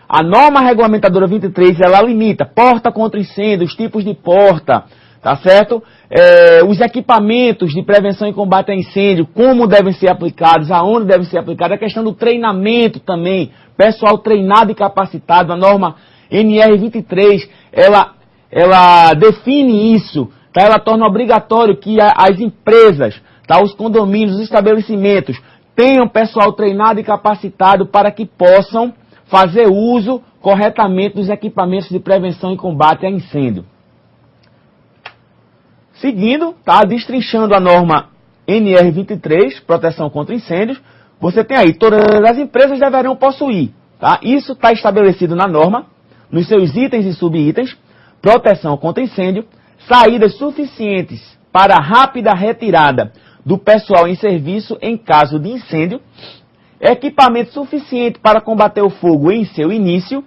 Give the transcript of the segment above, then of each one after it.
A norma regulamentadora 23, ela limita porta contra incêndio, os tipos de porta, tá certo? Os equipamentos de prevenção e combate a incêndio, como devem ser aplicados, aonde devem ser aplicados, a questão do treinamento também, pessoal treinado e capacitado, a norma NR 23, ela define isso, tá? Ela torna obrigatório que as empresas, tá? Os condomínios, os estabelecimentos, tenham pessoal treinado e capacitado para que possam fazer uso corretamente dos equipamentos de prevenção e combate a incêndio. Seguindo, tá, destrinchando a norma NR 23, proteção contra incêndios, você tem aí, todas as empresas deverão possuir, tá? Isso está estabelecido na norma, nos seus itens e subitens, proteção contra incêndio, saídas suficientes para rápida retirada do pessoal em serviço em caso de incêndio, equipamento suficiente para combater o fogo em seu início,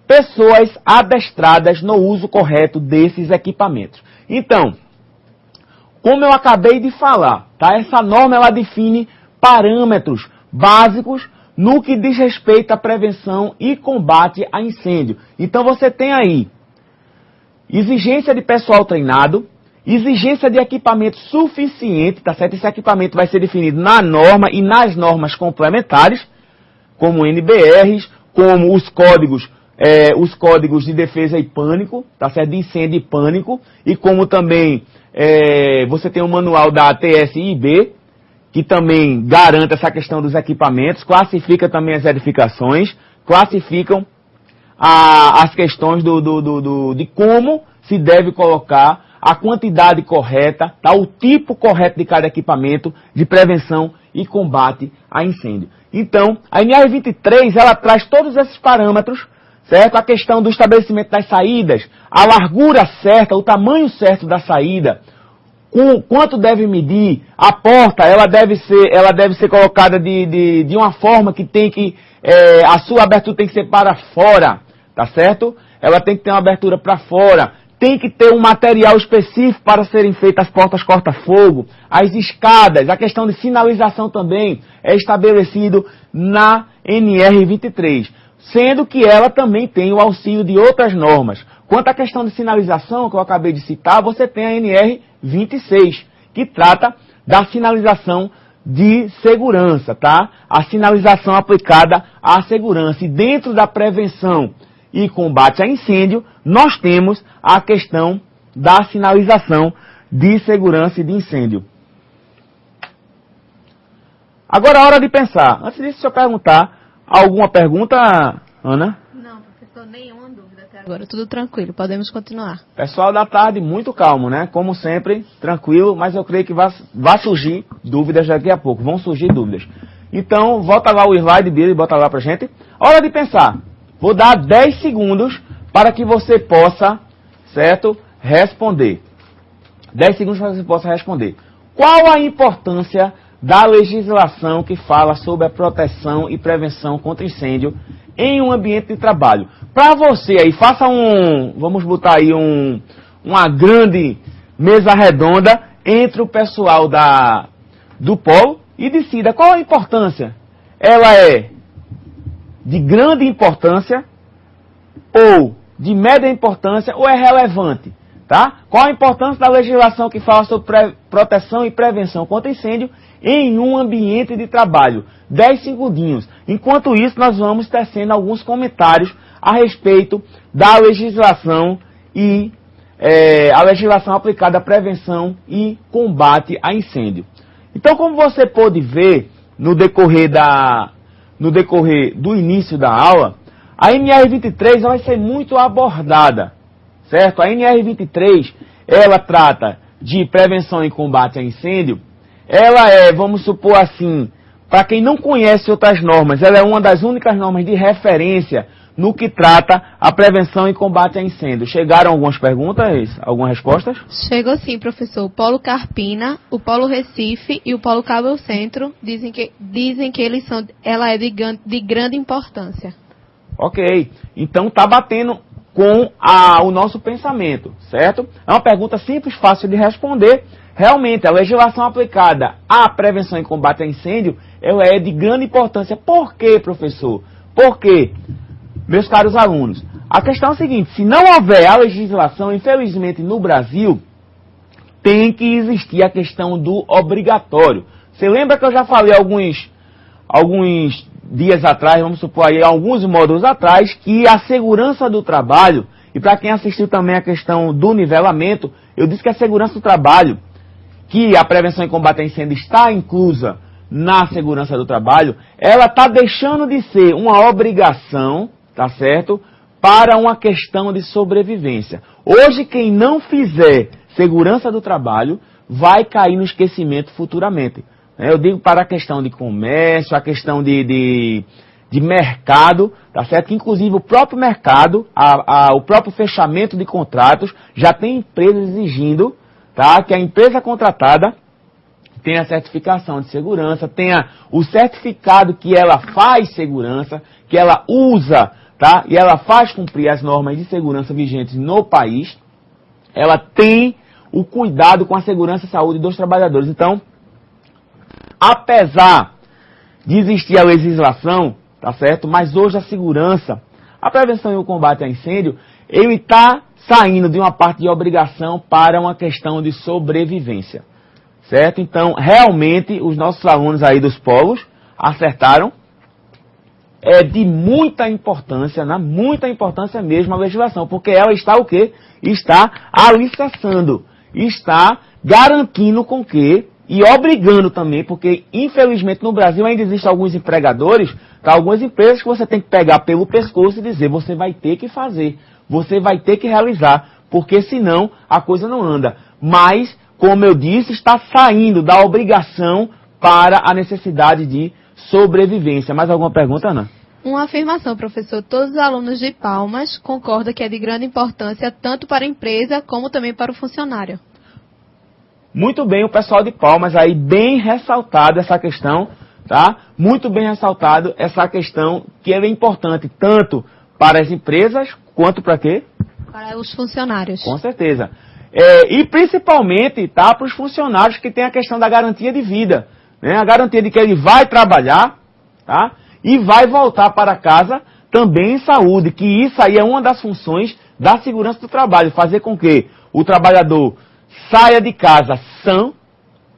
pessoas adestradas no uso correto desses equipamentos. Então, como eu acabei de falar, tá? Essa norma ela define parâmetros básicos no que diz respeito à prevenção e combate a incêndio. Então você tem aí exigência de pessoal treinado, exigência de equipamento suficiente, tá certo? Esse equipamento vai ser definido na norma e nas normas complementares, como NBRs, como os códigos de defesa e pânico, tá certo? De incêndio e pânico, e como também você tem o manual da TSIB, que também garante essa questão dos equipamentos, classifica também as edificações, classificam as questões de como se deve colocar a quantidade correta, tá? O tipo correto de cada equipamento de prevenção e combate a incêndio. Então, a NR 23, ela traz todos esses parâmetros, certo? A questão do estabelecimento das saídas, a largura certa, o tamanho certo da saída, quanto deve medir, a porta, ela deve ser colocada de uma forma que tem que, a sua abertura tem que ser para fora, tá certo? Ela tem que ter uma abertura para fora, tem que ter um material específico para serem feitas as portas corta-fogo, as escadas, a questão de sinalização também é estabelecido na NR 23, sendo que ela também tem o auxílio de outras normas. Quanto à questão de sinalização, que eu acabei de citar, você tem a NR 26, que trata da sinalização de segurança, tá? A sinalização aplicada à segurança. E dentro da prevenção e combate a incêndio, nós temos a questão da sinalização de segurança e de incêndio. Agora é hora de pensar. Antes disso, deixa eu perguntar, alguma pergunta, Ana? Não, professor, nenhuma dúvida até agora. Tudo tranquilo, podemos continuar. Pessoal da tarde, muito calmo, né? Como sempre, tranquilo, mas eu creio que vai surgir dúvidas daqui a pouco. Vão surgir dúvidas. Então, volta lá o slide dele, bota lá pra gente. Hora de pensar. Vou dar 10 segundos para que você possa, certo, responder. 10 segundos para que você possa responder. Qual a importância da legislação que fala sobre a proteção e prevenção contra incêndio em um ambiente de trabalho? Para você aí, faça vamos botar aí uma grande mesa redonda entre o pessoal do polo e decida qual a importância. Ela é de grande importância, ou de média importância, ou é relevante, tá? Qual a importância da legislação que fala sobre proteção e prevenção contra incêndio em um ambiente de trabalho? 10 segundinhos. Enquanto isso, nós vamos tecendo alguns comentários a respeito da legislação e a legislação aplicada à prevenção e combate a incêndio. Então, como você pôde ver no decorrer do início da aula, a NR 23 vai ser muito abordada, certo? A NR 23, ela trata de prevenção e combate a incêndio. Ela vamos supor assim, para quem não conhece outras normas, ela é uma das únicas normas de referência no que trata a prevenção e combate a incêndio. Chegaram algumas perguntas, algumas respostas? Chegou sim, professor. O Polo Carpina, o Polo Recife e o Polo Cabo Centro dizem que ela é de grande importância. Ok. Então está batendo com o nosso pensamento, certo? É uma pergunta simples, fácil de responder. Realmente, a legislação aplicada à prevenção e combate a incêndio, ela é de grande importância. Por quê, professor? Porque meus caros alunos, a questão é a seguinte, se não houver a legislação, infelizmente no Brasil, tem que existir a questão do obrigatório. Você lembra que eu já falei alguns dias atrás, vamos supor aí, alguns módulos atrás, que a segurança do trabalho, e para quem assistiu também a questão do nivelamento, eu disse que a segurança do trabalho, que a prevenção e combate a incêndio está inclusa na segurança do trabalho, ela está deixando de ser uma obrigação, tá certo, para uma questão de sobrevivência. Hoje, quem não fizer segurança do trabalho vai cair no esquecimento futuramente. Eu digo para a questão de comércio, a questão de mercado, tá certo? Que inclusive o próprio mercado, o próprio fechamento de contratos, já tem empresas exigindo, tá, que a empresa contratada tenha certificação de segurança, tenha o certificado que ela faz segurança, que ela usa, tá? E ela faz cumprir as normas de segurança vigentes no país. Ela tem o cuidado com a segurança e saúde dos trabalhadores. Então, apesar de existir a legislação, tá certo? Mas hoje a segurança, a prevenção e o combate a incêndio, ele está saindo de uma parte de obrigação para uma questão de sobrevivência, certo? Então, realmente, os nossos alunos aí dos polos acertaram. É de muita importância mesmo a legislação, porque ela está o quê? Está alicerçando, está garantindo com que, e obrigando também, porque infelizmente no Brasil ainda existem alguns empregadores, tá, algumas empresas que você tem que pegar pelo pescoço e dizer, você vai ter que fazer, você vai ter que realizar, porque senão a coisa não anda. Mas, como eu disse, está saindo da obrigação para a necessidade de sobrevivência. Mais alguma pergunta, Ana? Uma afirmação, professor. Todos os alunos de Palmas concordam que é de grande importância tanto para a empresa como também para o funcionário. Muito bem, o pessoal de Palmas aí, bem ressaltado essa questão, tá? Muito bem ressaltado essa questão que é importante tanto para as empresas quanto para quê? Para os funcionários. Com certeza. E principalmente, tá, para os funcionários que tem a questão da garantia de vida, né? A garantia de que ele vai trabalhar, tá? E vai voltar para casa também em saúde, que isso aí é uma das funções da segurança do trabalho, fazer com que o trabalhador saia de casa são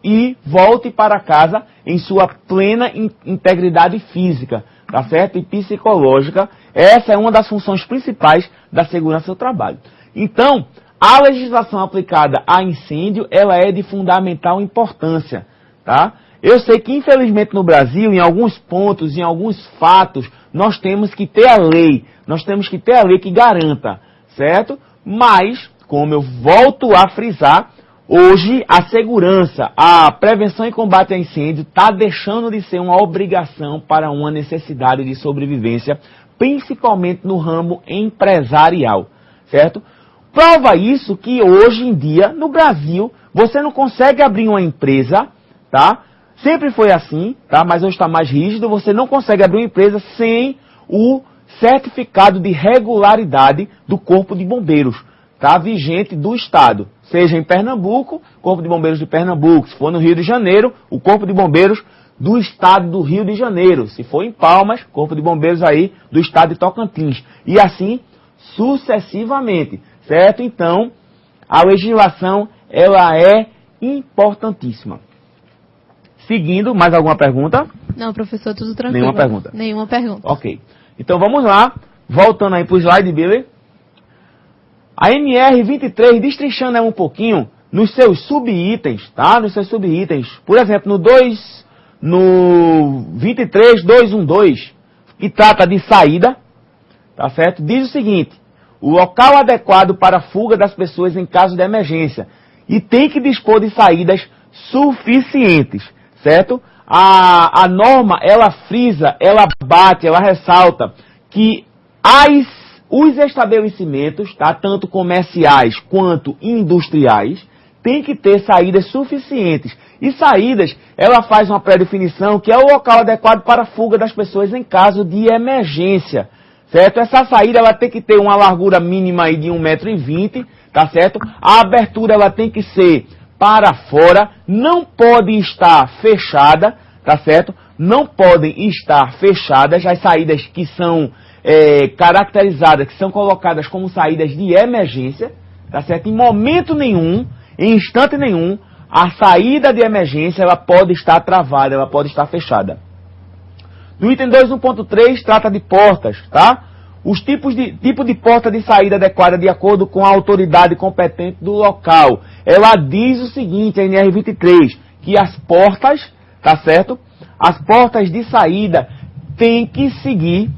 e volte para casa em sua plena integridade física, tá certo? E psicológica. Essa é uma das funções principais da segurança do trabalho. Então, a legislação aplicada a incêndio, ela é de fundamental importância, tá? Eu sei que, infelizmente, no Brasil, em alguns pontos, em alguns fatos, nós temos que ter a lei. Nós temos que ter a lei que garanta, certo? Mas, como eu volto a frisar, hoje a segurança, a prevenção e combate a incêndio está deixando de ser uma obrigação para uma necessidade de sobrevivência, principalmente no ramo empresarial, certo? Prova isso que hoje em dia, no Brasil, você não consegue abrir uma empresa, tá? Sempre foi assim, tá? Mas hoje está mais rígido. Você não consegue abrir uma empresa sem o certificado de regularidade do Corpo de Bombeiros, tá? Vigente do Estado. Seja em Pernambuco, Corpo de Bombeiros de Pernambuco. Se for no Rio de Janeiro, o Corpo de Bombeiros do Estado do Rio de Janeiro. Se for em Palmas, Corpo de Bombeiros aí do Estado de Tocantins. E assim sucessivamente, certo? Então, a legislação, ela é importantíssima. Seguindo, mais alguma pergunta? Não, professor, tudo tranquilo. Nenhuma pergunta? Nenhuma pergunta. Ok. Então vamos lá. Voltando aí para o slide, Billy. A NR23, destrinchando aí um pouquinho nos seus subitens, tá? Nos seus subitens. Por exemplo, no 23.212, que trata de saída, tá certo? Diz o seguinte: o local adequado para a fuga das pessoas em caso de emergência. E tem que dispor de saídas suficientes. Certo? A norma, ela frisa, ela bate, ela ressalta que os estabelecimentos, tá, tanto comerciais quanto industriais, têm que ter saídas suficientes. E saídas, ela faz uma pré-definição que é o local adequado para a fuga das pessoas em caso de emergência. Certo? Essa saída, ela tem que ter uma largura mínima aí de 1,20 m, tá certo? A abertura, ela tem que ser para fora, não pode estar fechada, tá certo? Não podem estar fechadas as saídas que são caracterizadas, que são colocadas como saídas de emergência, tá certo? Em momento nenhum, em instante nenhum, a saída de emergência ela pode estar travada, ela pode estar fechada. No item 2.1.3 trata de portas, tá? Os tipo de porta de saída adequada de acordo com a autoridade competente do local. Ela diz o seguinte, a NR23, que as portas, tá certo? As portas de saída têm que seguir